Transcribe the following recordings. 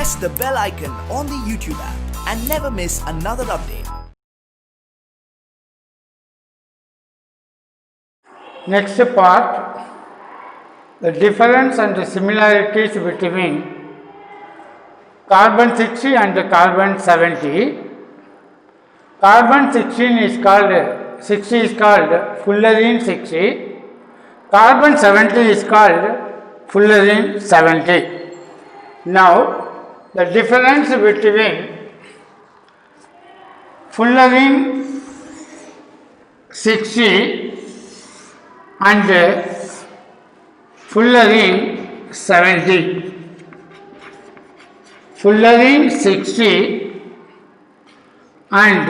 press the bell icon on the YouTube app and never miss another update. Next part, the difference and the similarities between carbon 60 and carbon 70. Carbon 60 is called fullerene 60. Carbon 70 is called fullerene 70. Now, the difference between fullerene 60 and fullerene 70. Fullerene 60 and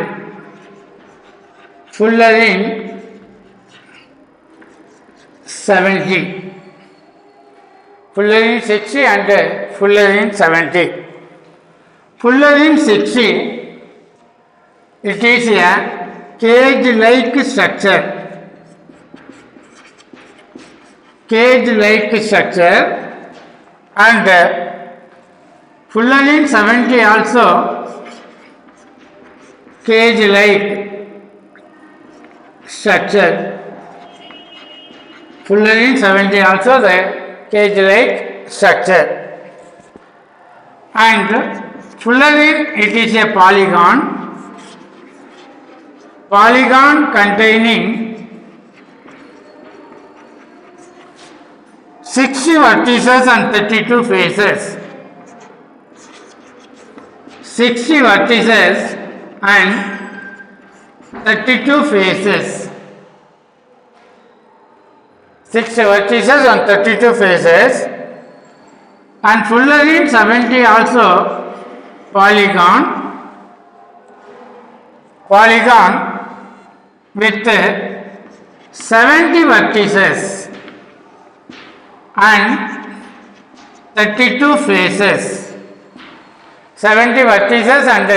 fullerene 70. Fullerene 60 and fullerene 70. Fullerene 60, it is a cage-like structure. Cage-like structure, and fullerene 70 also cage-like structure. Fullerene 70 also the cage-like structure. And fullerene, it is a polygon containing 60 vertices and 32 faces. 60 vertices and 32 faces. 60 vertices and 32 faces. And fullerene 70 also polygon with 70 vertices and 32 faces. 70 vertices and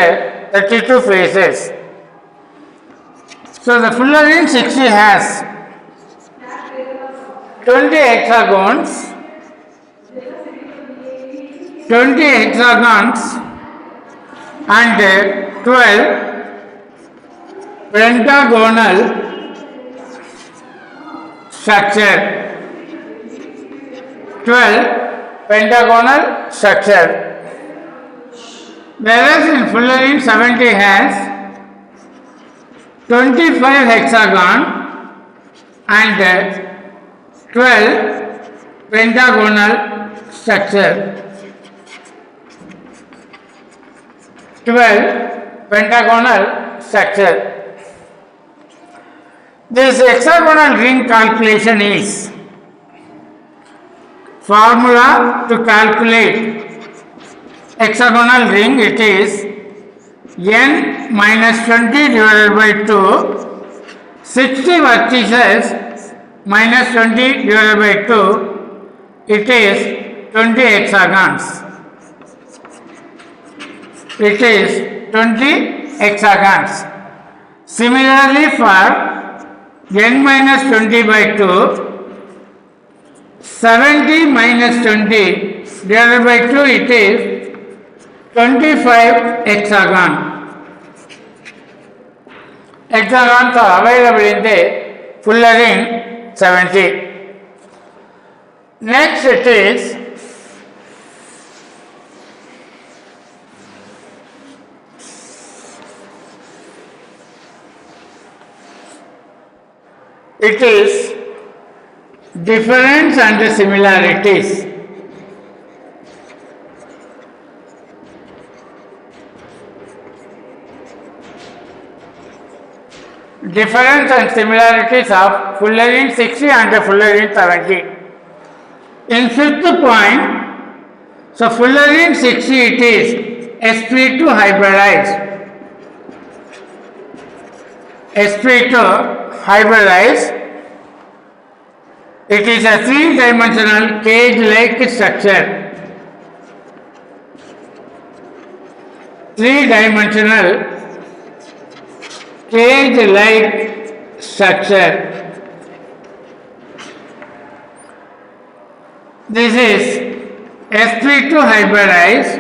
32 faces. So the fullerene 60 has 20 hexagons, 20 hexagons and 12 pentagonal structure. 12 pentagonal structure. Whereas in fullerene 70 has 25 hexagon and 12 pentagonal structure. 12 pentagonal structure. This hexagonal ring calculation is formula to calculate hexagonal ring. It is n minus 20 divided by 2, 60 vertices minus 20 divided by 2, it is 20 hexagons. It is 20 hexagons. Similarly, for n minus 20 by 2, 70 minus 20 divided by 2, it is 25 hexagon. Hexagons are available in the fullerene 70. Next it is difference and similarities. Difference and similarities of fullerene 60 and fullerene 70. In fifth point, so fullerene 60 it is sp2 hybridized. sp2 hybridized. It is a three-dimensional cage-like structure. Three-dimensional cage-like structure. This is sp2 hybridized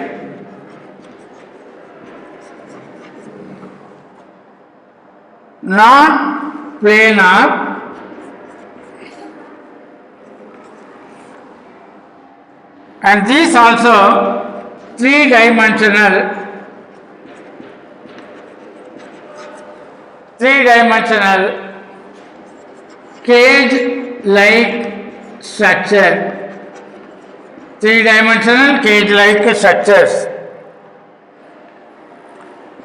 non-planar and these also three-dimensional cage-like structure. Three-dimensional cage-like structures.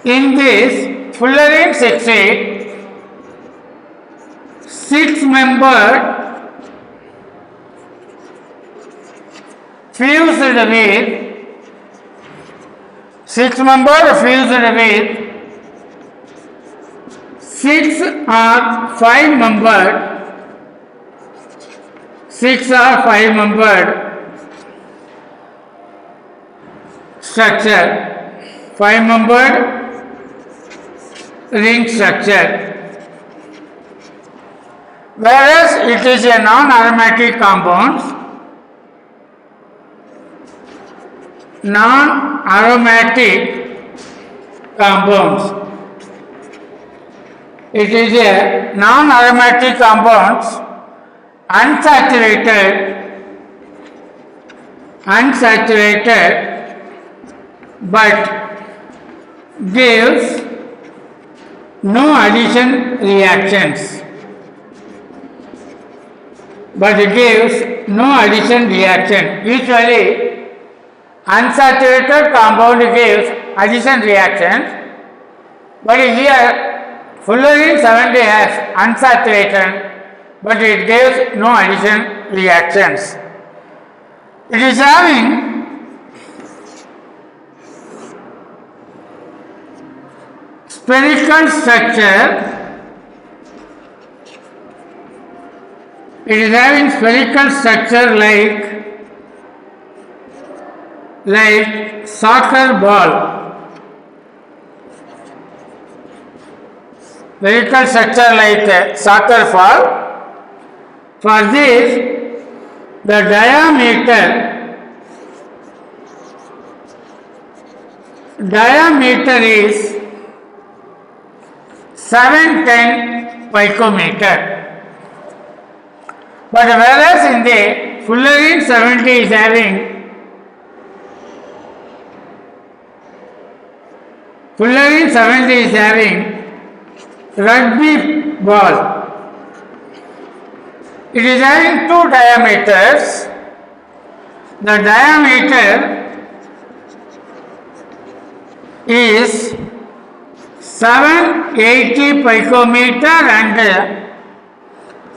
In this fullerene succeed six-membered fused with six or five membered structure, five-membered ring structure, whereas it is a non-aromatic compound. It is a non-aromatic compound, unsaturated, but gives no addition reactions. Usually, unsaturated compound gives addition reactions, but here fullerene 70 has unsaturated, but it gives no addition reactions. It is having spherical structure. It is having spherical structure like soccer ball. Spherical structure like soccer ball. For this, the diameter is 710 picometer. But whereas in the fullerene 70 is having rugby ball. It is having two diameters. The diameter is 780 picometer and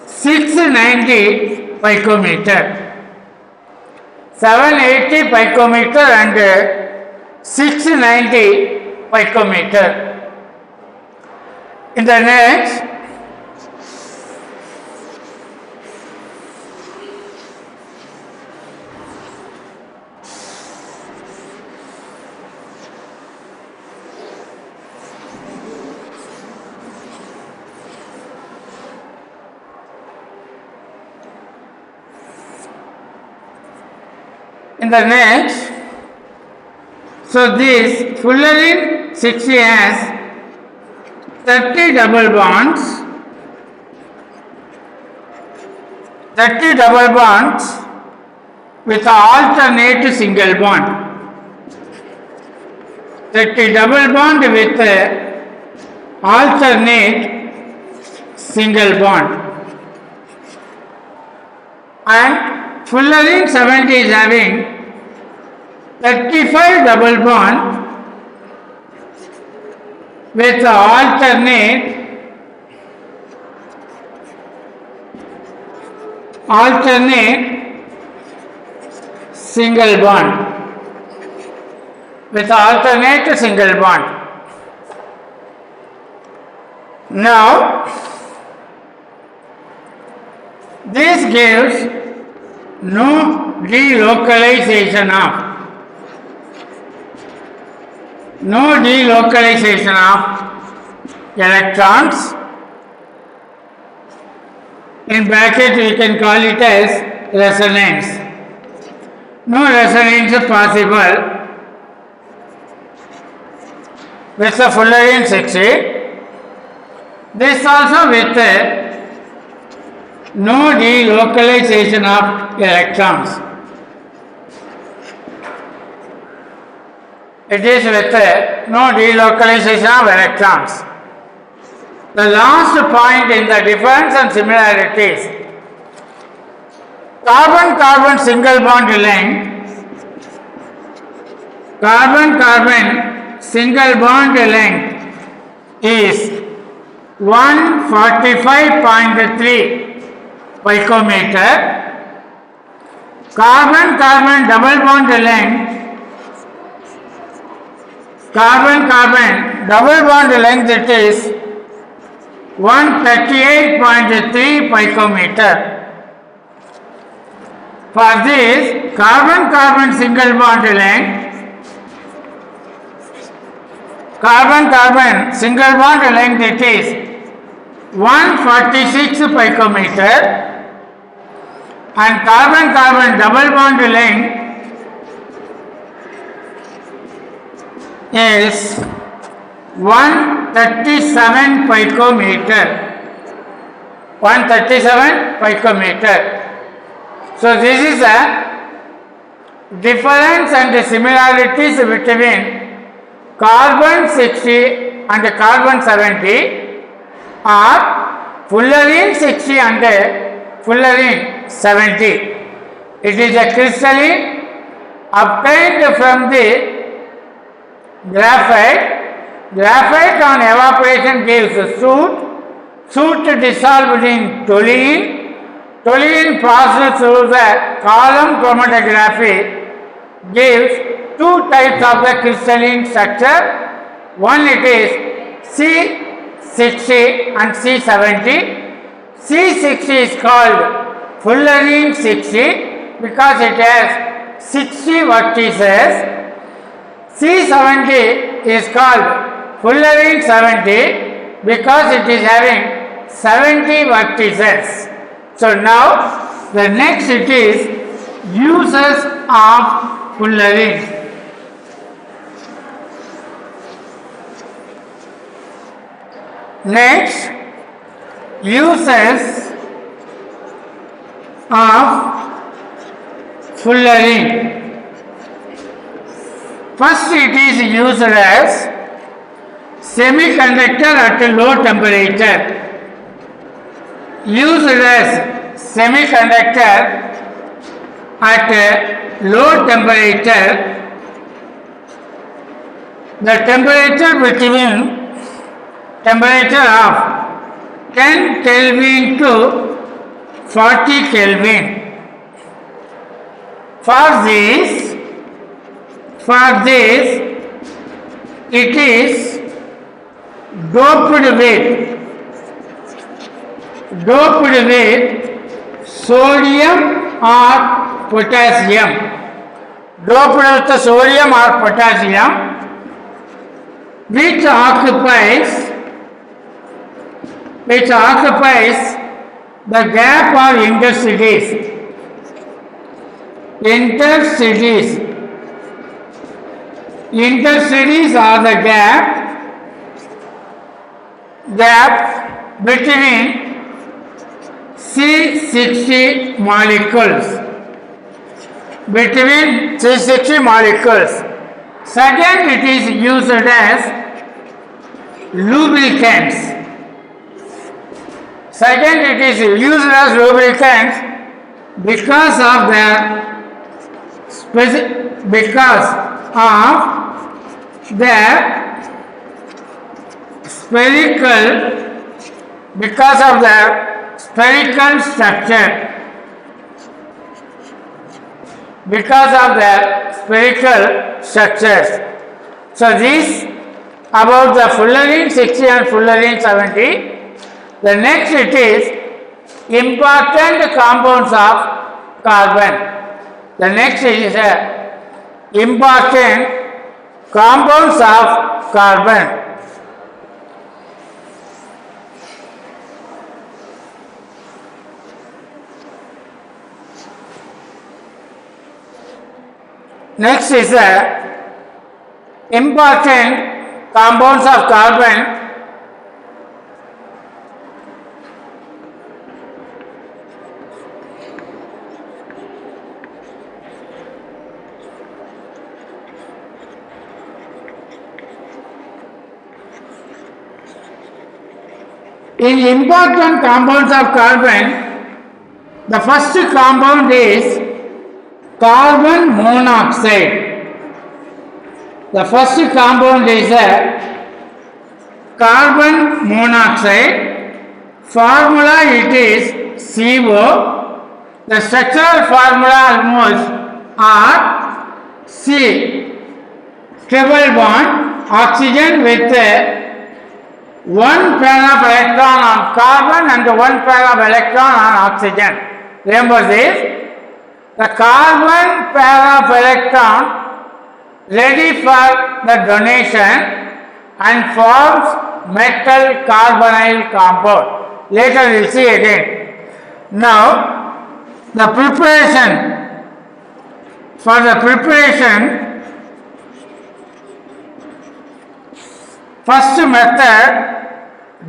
690 picometer. 780 picometer and 690 picometer. In the next, so this fullerene 60 has 30 double bonds with an alternate single bond. 30 double bond with alternate single bond. And fullerene 70 is having 35 double bond with alternate single bond. Now, this gives no delocalization of electrons. In bracket we can call it as resonance. No resonance is possible with the fullerene 60. This also with no delocalization of electrons. It is with no delocalization of electrons. The last point in the difference and similarities. Carbon-carbon single bond length. Carbon-carbon single bond length is 145.3 picometer. Carbon-carbon double bond length. Carbon-carbon double bond length it is 138.3 picometer. For this carbon-carbon single bond length, carbon-carbon single bond length it is 146 picometer and carbon-carbon double bond length is 137 picometer. 137 picometer. So this is a difference and the similarities between carbon 60 and carbon 70 or fullerene 60 and fullerene 70. It is a crystalline obtained from the graphite. Graphite on evaporation gives soot dissolved in toluene. Toluene passed through the column chromatography gives two types of the crystalline structure. One it is C60 and C70. C60 is called fullerene 60 because it has 60 vertices. C70 is called fullerene 70 because it is having 70 vertices. So now the next it is uses of fullerene. Next, uses of fullerene. First it is used as semiconductor at low temperature. Used as semiconductor at low temperature. The temperature between temperature of 10 Kelvin to 40 Kelvin. For this it is doped with sodium or potassium. Doped with sodium or potassium which occupies the gap or interstices. Interstices are the gap between C60 molecules. Between C60 molecules. Second, it is used as lubricants. Second, it is used as lubricants because of the spherical structure. Because of the spherical structures. So this about the fullerene 60 and fullerene 70. The next it is important compounds of carbon. The next is important compounds of carbon. Next is important compounds of carbon. In important compounds of carbon, the first compound is carbon monoxide. The first compound is a carbon monoxide. Formula it is CO. The structural formula almost are C. Triple bond oxygen with one pair of electron on carbon and one pair of electron on oxygen. Remember this. The carbon pair of electron ready for the donation and forms metal carbonyl compound. Later we will see again. Now the preparation. For the preparation, first method,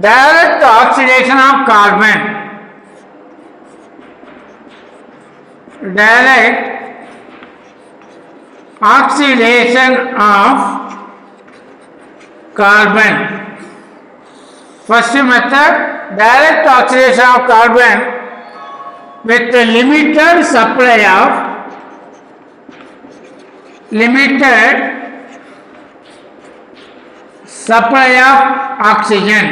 direct oxidation of carbon. Direct oxidation of carbon. First method, direct oxidation of carbon with the limited supply of oxygen.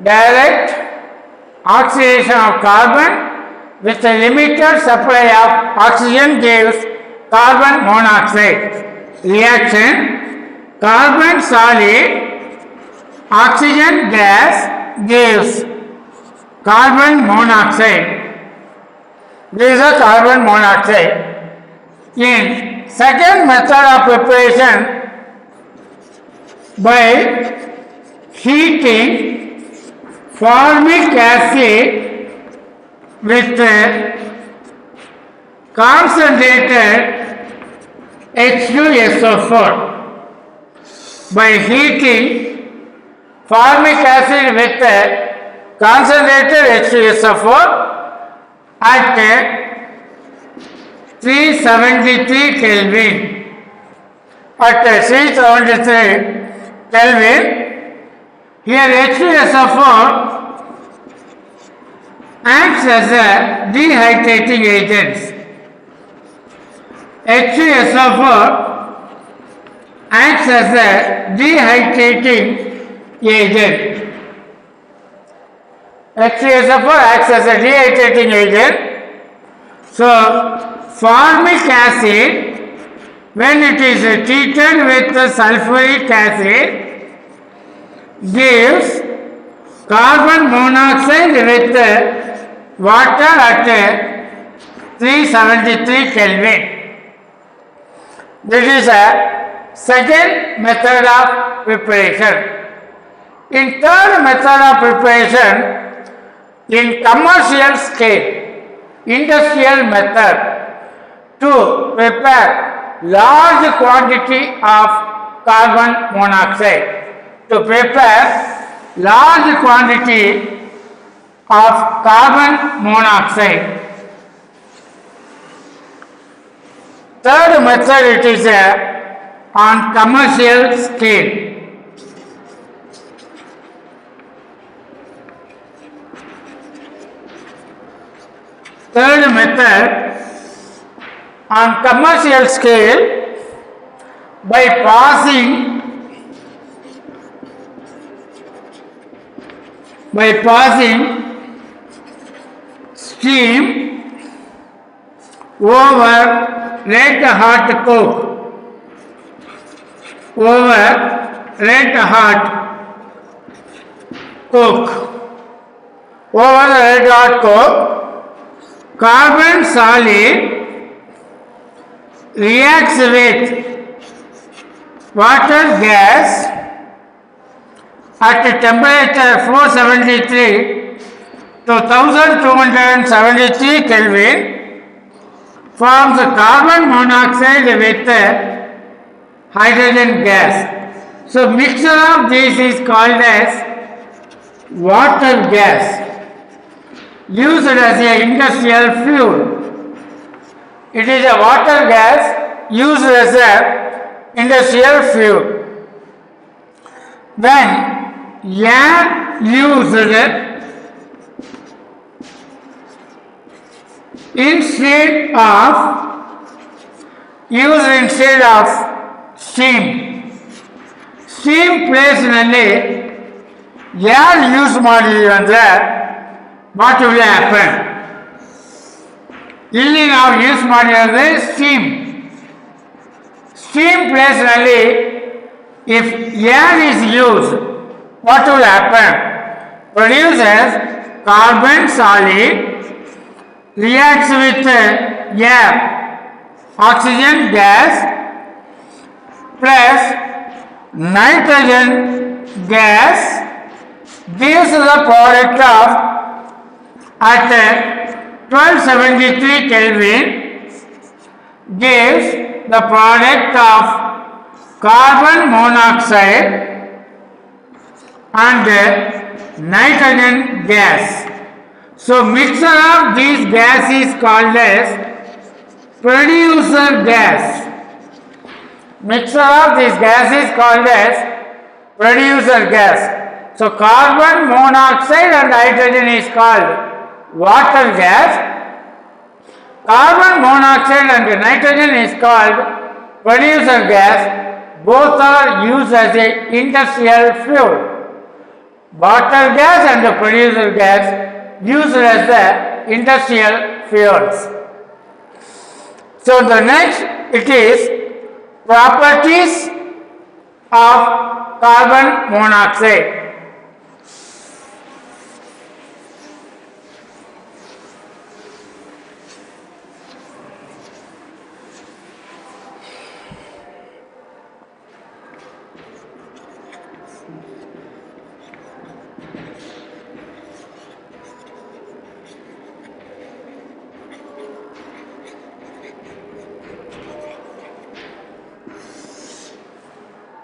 Direct oxidation of carbon with a limited supply of oxygen gives carbon monoxide. Reaction: carbon solid, oxygen gas gives carbon monoxide. This is a carbon monoxide. In second method of preparation, by heating formic acid with concentrated H2SO4. By heating formic acid with concentrated H2SO4 at 373 Kelvin. At 373 Kelvin, here H2SO4 acts as a dehydrating agent. H2SO4 acts as a dehydrating agent. H2SO4 acts as a dehydrating agent. So, formic acid, when it is treated with sulfuric acid, gives carbon monoxide with water at 373 Kelvin. This is a second method of preparation. In third method of preparation, in commercial scale, industrial method, to prepare large quantity of carbon monoxide. To prepare large quantity of carbon monoxide. Third method, it is on commercial scale. Third method, on commercial scale, by passing steam over red hot coke. Over red hot coke. Over the red hot coke, carbon solid reacts with water gas at a temperature 473 to 1273 Kelvin, forms carbon monoxide with hydrogen gas. So mixture of this is called as water gas, used as an industrial fuel. It is a water gas used as an industrial fuel. when air used instead of steam. Steam place ನಲ್ಲಿ air use ಮಾಡಿದ್ವಿ ಅಂದರೆ what will happen? ಇಲ್ಲಿ ನಾವು use ಮಾಡಿರೋದೇ steam. Steam place ನಲ್ಲಿ if air is used, what will happen? Produces carbon solid reacts with air, oxygen gas plus nitrogen gas gives the product of at 1273 Kelvin gives the product of carbon monoxide and nitrogen gas. So mixture of these gas is called as producer gas. Mixture of these gas is called as producer gas. So carbon monoxide and nitrogen is called water gas. Carbon monoxide and nitrogen is called producer gas. Both are used as a industrial fuel. Water gas and the producer gas used as the industrial fuels. So the next it is properties of carbon monoxide.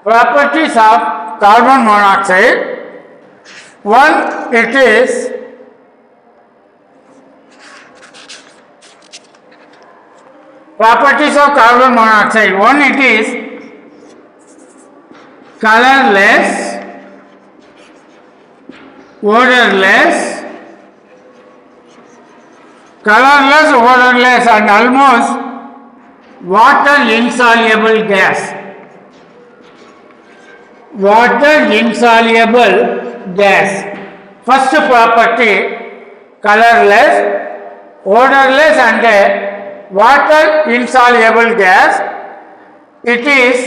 Properties of carbon monoxide. One, it is properties of carbon monoxide. One, it is colorless, odorless, and almost water insoluble gas. Water insoluble gas. First property, colorless, odorless and water insoluble gas. It is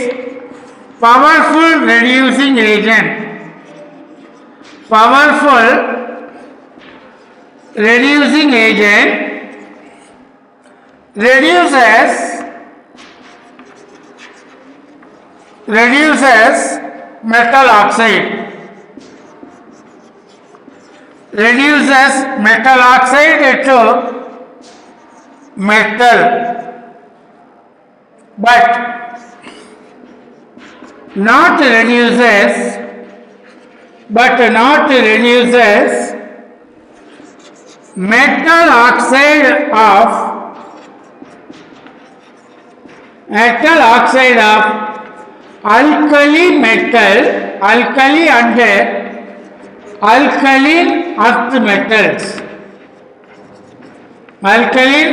powerful reducing agent. Powerful reducing agent reduces metal oxide. Reduces metal oxide to metal, but not reduces metal oxide of alkali metal, alkali and alkaline earth metals. Alkaline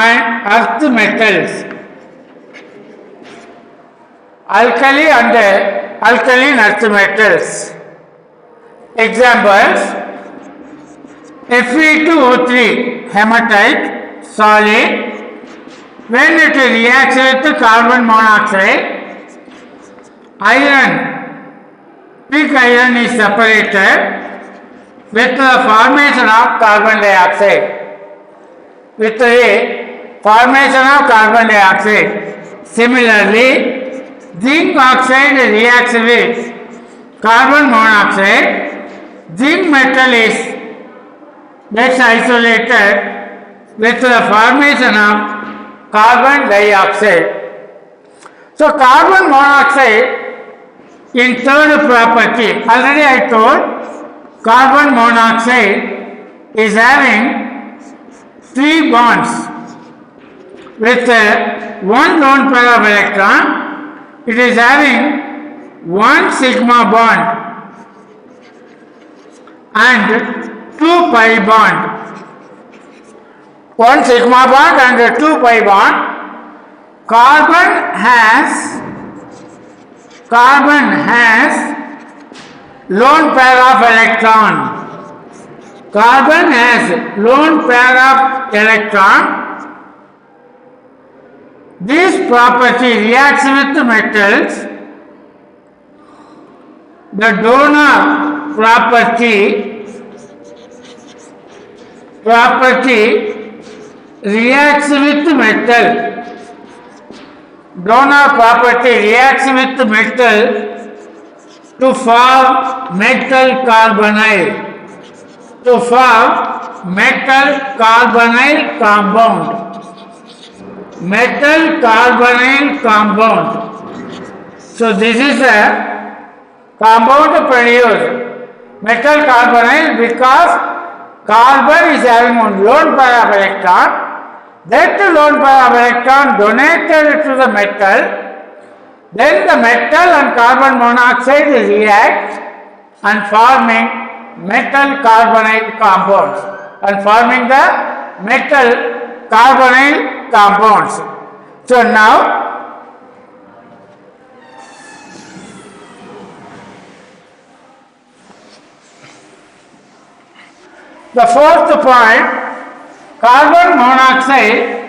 and earth metals. Alkali and alkaline earth metals. Examples: Fe2O3 hematite solid. When it reacts with carbon monoxide, pig iron is separated with the formation of carbon dioxide. Similarly, zinc oxide reacts with carbon monoxide. Zinc metal gets isolated with the formation of carbon dioxide. So carbon monoxide in third property, already I told carbon monoxide is having 3 bonds with one lone pair of electron. It is having 1 sigma bond and 2 pi bond. 1 sigma bond and 2 pi bond. Carbon has lone pair of electron. Carbon has lone pair of electron. This property reacts with metals. The donor property reacts with metal. Donor property reacts with metal to form metal carbonyl. To form metal carbonyl compound. Metal carbonyl compound. So this is a compound produced metal carbonyl because carbon is having one lone pair of electron. That lone pair of electron donated to the metal. Then the metal and carbon monoxide react and forming metal carbonyl compounds and forming the metal carbonyl compounds. So now the fourth point, carbon monoxide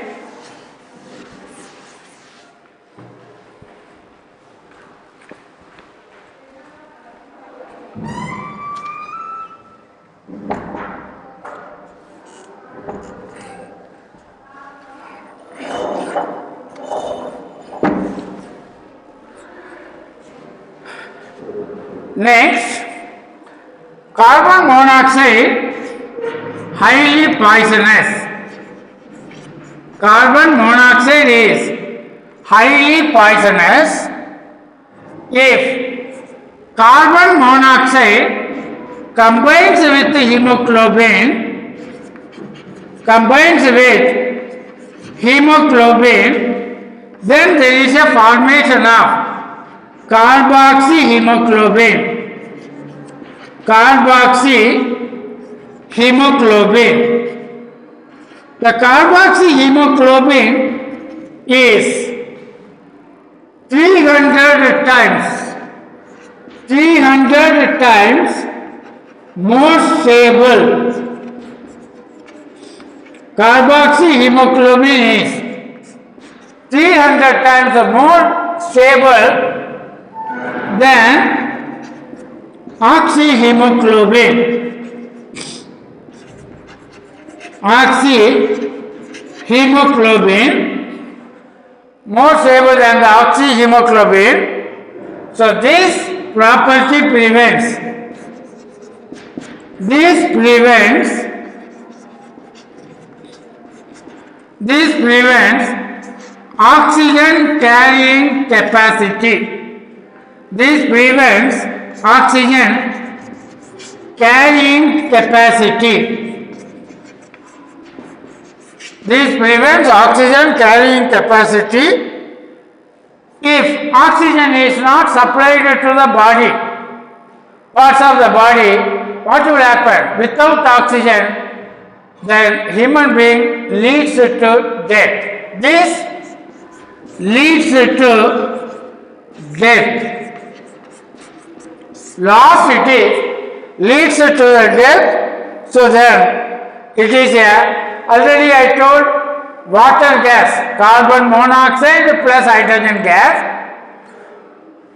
next, carbon monoxide highly poisonous. Carbon monoxide is highly poisonous if carbon monoxide combines with hemoglobin, then there is a formation of carboxyhemoglobin. The carboxyhemoglobin is 300 times more stable. Carboxyhemoglobin is 300 times more stable than oxyhemoglobin. More stable than the oxyhemoglobin. So this property prevents oxygen carrying capacity. This prevents oxygen carrying capacity. If oxygen is not supplied to the body, parts of the body, what will happen? Without oxygen, the human being leads to death. This leads to death. Last it is leads to the death. So then it is already I told water gas, carbon monoxide plus hydrogen gas.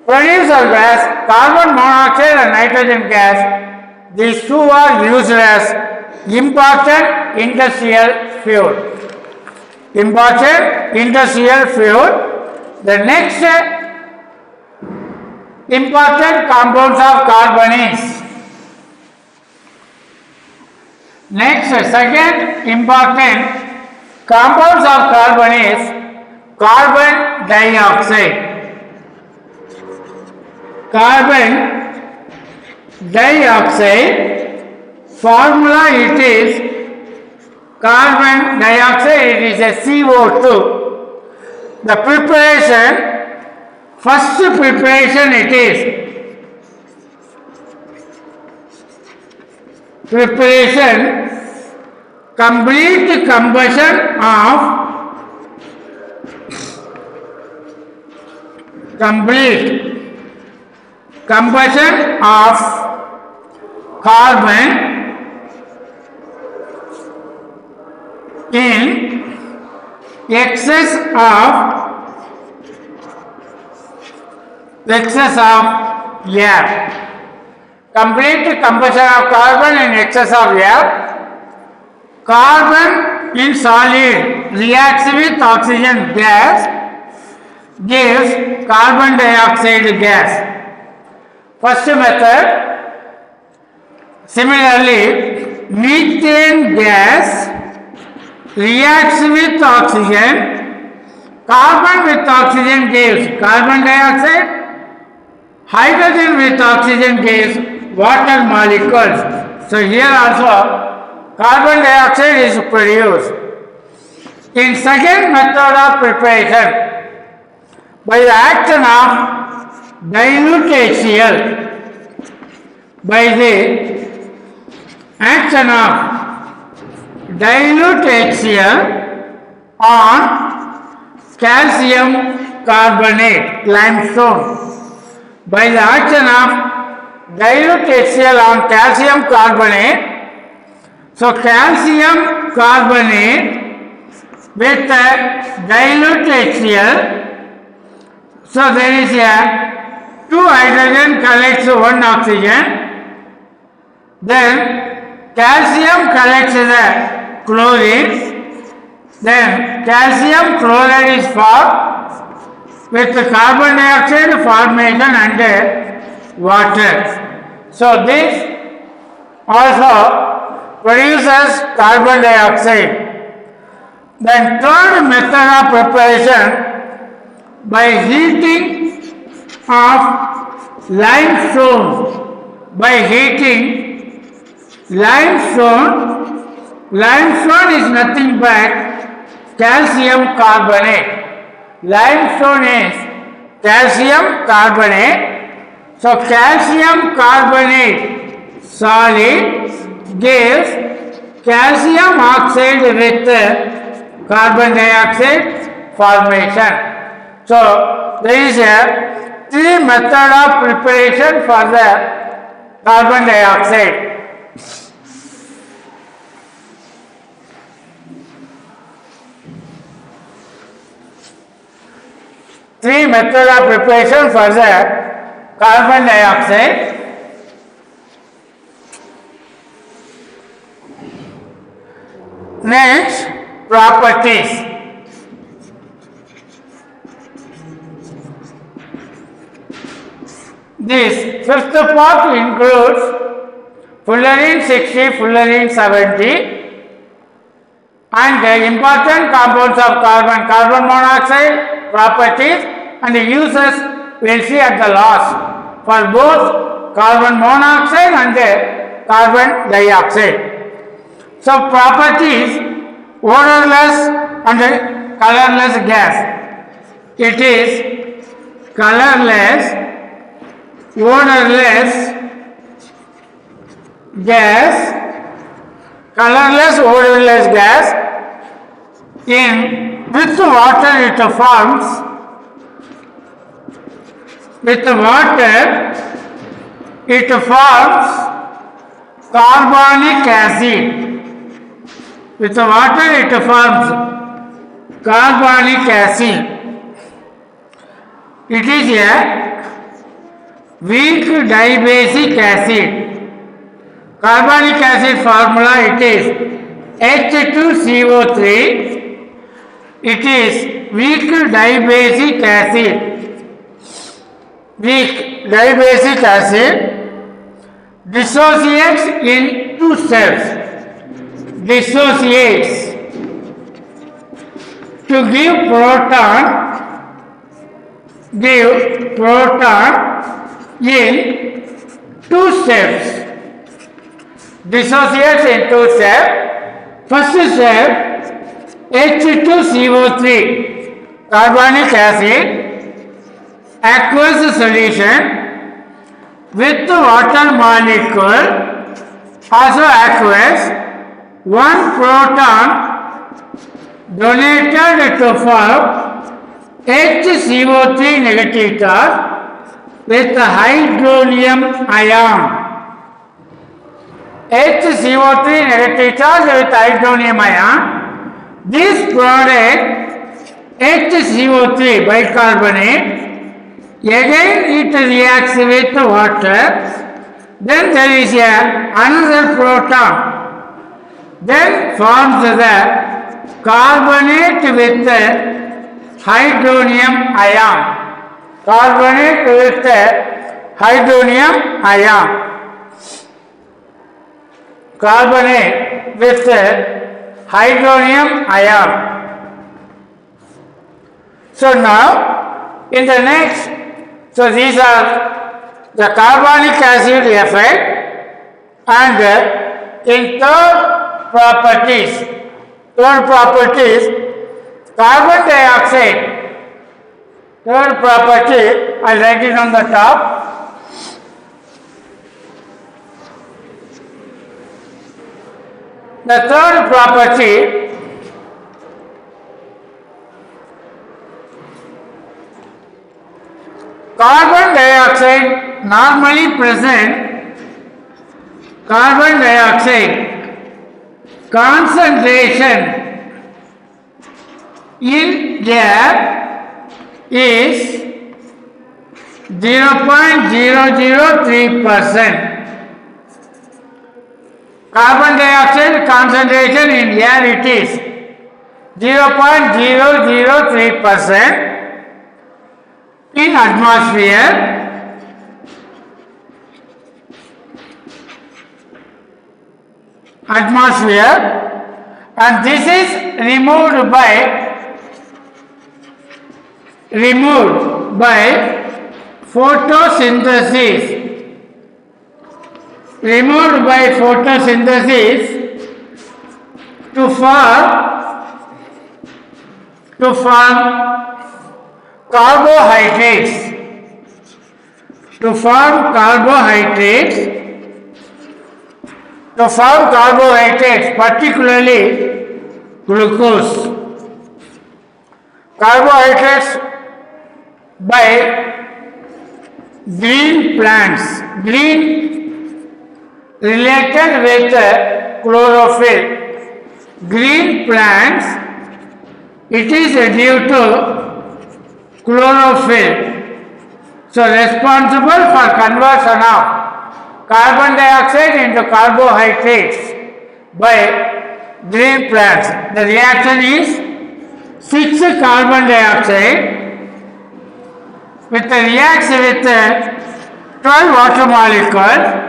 Producer gas, carbon monoxide and nitrogen gas, these two are used as important industrial fuel. The next important compounds of carbon is, second important compounds of carbon is carbon dioxide. Formula it is carbon dioxide, it is a CO2. The first preparation it is preparation, complete combustion of carbon in excess of air. Complete combustion of carbon in excess of air. Carbon in solid reacts with oxygen gas, gives carbon dioxide gas. First method. Similarly, methane gas reacts with oxygen. Carbon with oxygen gives carbon dioxide. Hydrogen with oxygen gives water molecules. So here also carbon dioxide is produced. In second method of preparation, by the action of dilute HCl, by the action of dilute HCl on calcium carbonate, limestone. By the action of dilute HCl on calcium carbonate, so calcium carbonate with dilute HCl, so there is a 2 hydrogen collects 1 oxygen, then calcium collects the chlorine, then calcium chloride is formed with the carbon dioxide formation and water. So this also produces carbon dioxide. Then third method of preparation, by heating of limestone. By heating limestone, limestone is nothing but calcium carbonate. Limestone is calcium carbonate. So calcium carbonate solid gives calcium oxide with carbon dioxide formation. So there is a 3 method of preparation for the carbon dioxide. Three method of preparation for the carbon dioxide. Next, properties. This fifth part includes fullerene 60, fullerene 70 and the important compounds of carbon, carbon monoxide, properties and the uses we'll see at the last for both carbon monoxide and the carbon dioxide. So properties, odorless and colorless gas. It is colorless, odorless gas, colorless, odorless gas. With water it forms, carbonic acid. With water it forms carbonic acid. It is a weak dibasic acid. Carbonic acid formula, it is H2CO3. It is weak dibasic acid. Weak dibasic acid dissociates in 2 steps. Dissociates to give proton in 2 steps. Dissociates in 2 steps. First step, H2CO3 carbonic acid aqueous solution with water molecule also aqueous, one proton donated to form HCO3 negative charge with hydronium ion. HCO3 negative charge with hydronium ion. This product HCO3 bicarbonate, again it reacts with water, then there is another proton, then forms the carbonate with hydronium ion. Carbonate with hydronium ion. Carbonate with hydronium ion. So now, in the next, so these are the carbonic acid effect, and in third properties, carbon dioxide, third property, I'll write it on the top. The third property, carbon dioxide normally present, carbon dioxide concentration in air is 0.003%. Carbon dioxide concentration in air it is 0.003%. In atmosphere, and this is removed by photosynthesis. Removed by photosynthesis to form carbohydrates. To form carbohydrates, particularly glucose. Carbohydrates by green plants, green related with chlorophyll. Green plants, it is due to chlorophyll. So responsible for conversion of carbon dioxide into carbohydrates by green plants. The reaction is 6 carbon dioxide with the reaction with 12 water molecules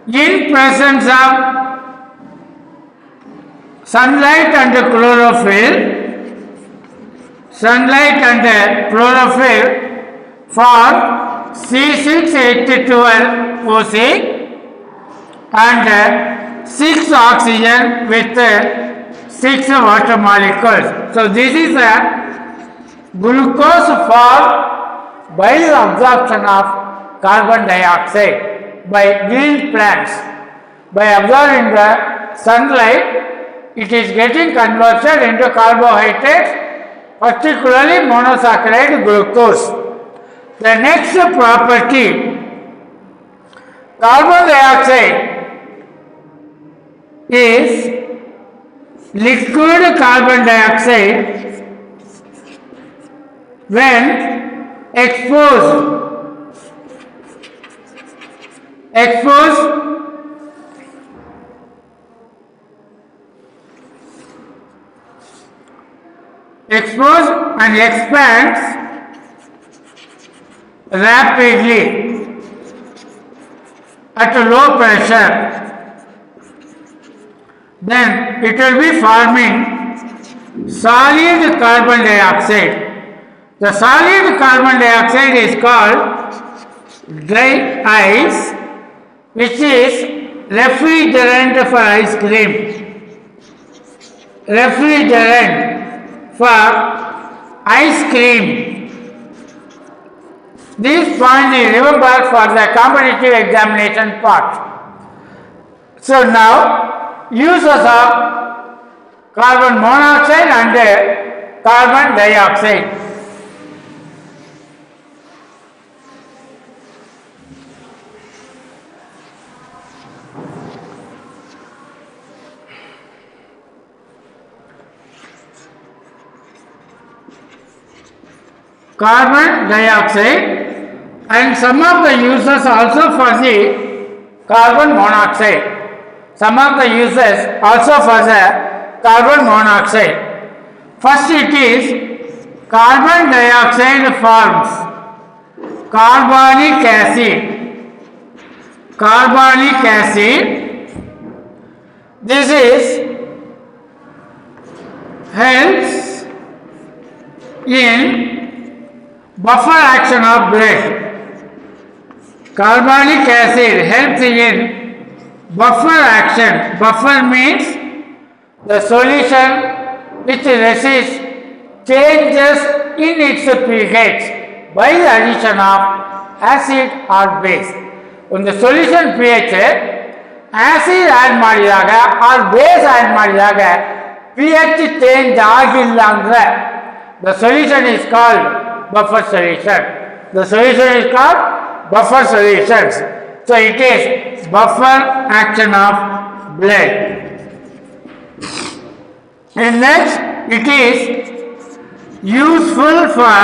in presence of sunlight and chlorophyll. Sunlight and chlorophyll form C6H12O6 and 6 oxygen with 6 water molecules. So this is a glucose formed by absorption of carbon dioxide by green plants. By absorbing the sunlight, it is getting converted into carbohydrates, particularly monosaccharide glucose. The next property, carbon dioxide is liquid carbon dioxide when exposed and expands rapidly at a low pressure, then it will be forming solid carbon dioxide. The solid carbon dioxide is called dry ice, which is refrigerant for ice cream. Refrigerant for ice cream. This point is remembered for the competitive examination part. So now uses of carbon monoxide and carbon dioxide. Carbon dioxide and some of the uses also for the carbon monoxide. Some of the uses also for the carbon monoxide. First it is carbon dioxide forms carbonic acid. Carbonic acid. This is helps in buffer action of blood. Carbonic acid helps in buffer action. Buffer means the solution which resists changes in its pH by the addition of acid or base. ಒಂದು solution pH acid add ಮಾಡಿದಾಗ R base add ಮಾಡಿದಾಗ pH change ಆಗಿಲ್ಲ ಅಂದ್ರೆ the solution is called buffer solution. The solution is called buffer solutions. So it is buffer action of blood. And next it is useful for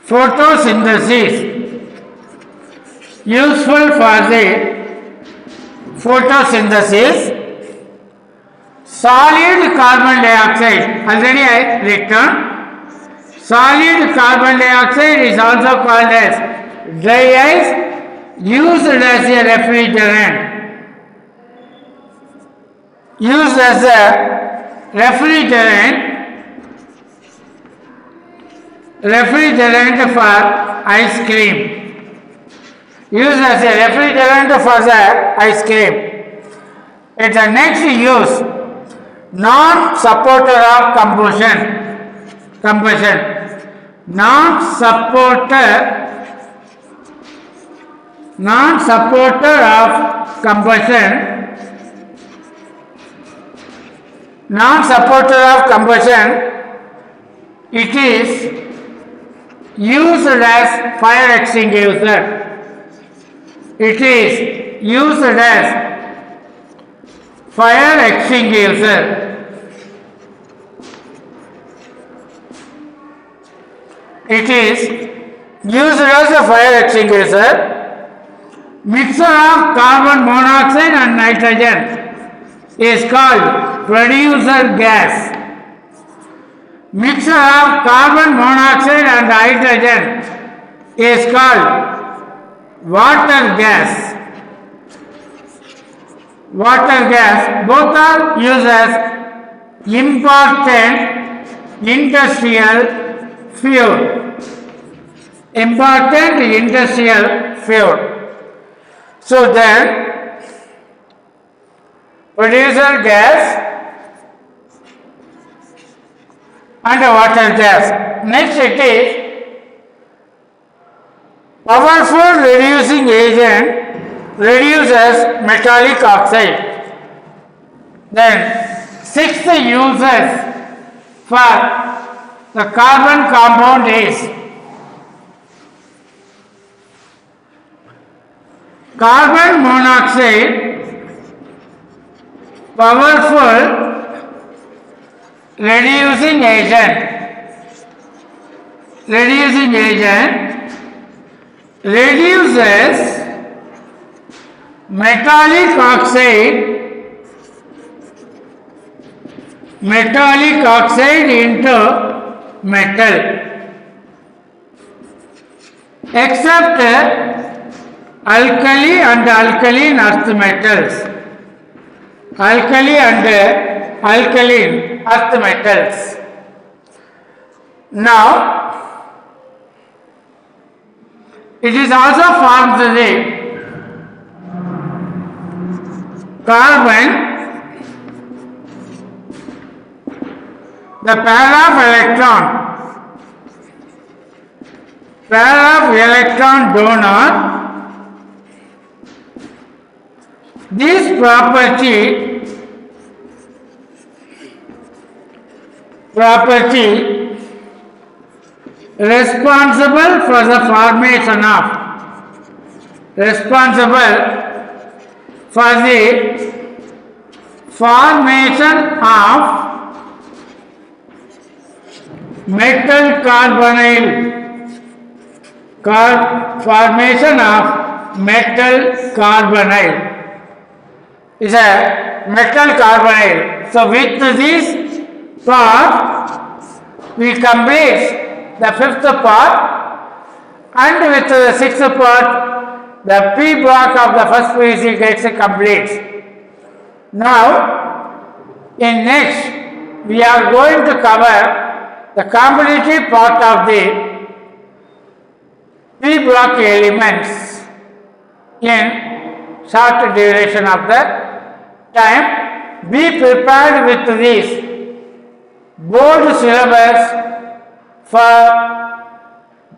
photosynthesis. Useful for the photosynthesis. Solid carbon dioxide, already I written. Solid carbon dioxide is also called as dry ice, used as a refrigerant. Used as a refrigerant for ice cream. Used as a refrigerant for the ice cream. It's the next use. Non-supporter of combustion. Non-supporter of combustion. Non-supporter of combustion. It is used as fire extinguisher. It is used as fire extinguisher. It is used as a fire extinguisher. Mixture of carbon monoxide and nitrogen is called producer gas. Mixture of carbon monoxide and hydrogen is called water gas. Water gas, both are used as important industrial fuel. Important industrial fuel. So then, producer gas and water gas. Next it is powerful reducing agent, reduces metallic oxide. Then sixth uses for the carbon compound is carbon monoxide, powerful reducing agent. Reducing agent reduces metallic oxide into metal, except alkali and alkaline earth metals. Alkali and alkaline earth metals. Now it is also formed the carbon, the pair of electron donor This property responsible for the formation of metal carbonyl is a metal carbonyl. So with this part we complete the fifth part, and with the sixth part the P block of the first PVC gets complete. Now in next we are going to cover the competitive part of the P block elements in short duration of the time. Be prepared with this board syllabus for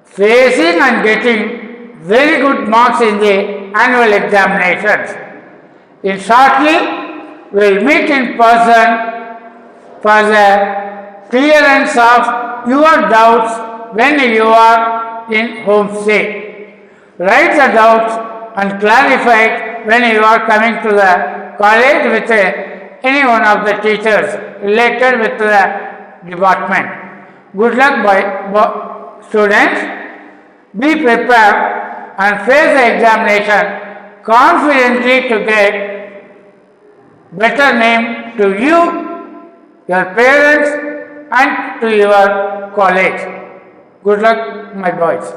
facing and getting very good marks in the annual examinations. In shortly, we will meet in person for the clearance of your doubts when you are in homestay. Write the doubts and clarify it when you are coming to the college with any one of the teachers related with the department. Good luck, students. Be prepared and face the examination confidently to get better name to you, your parents, and to your college. Good luck, my boys.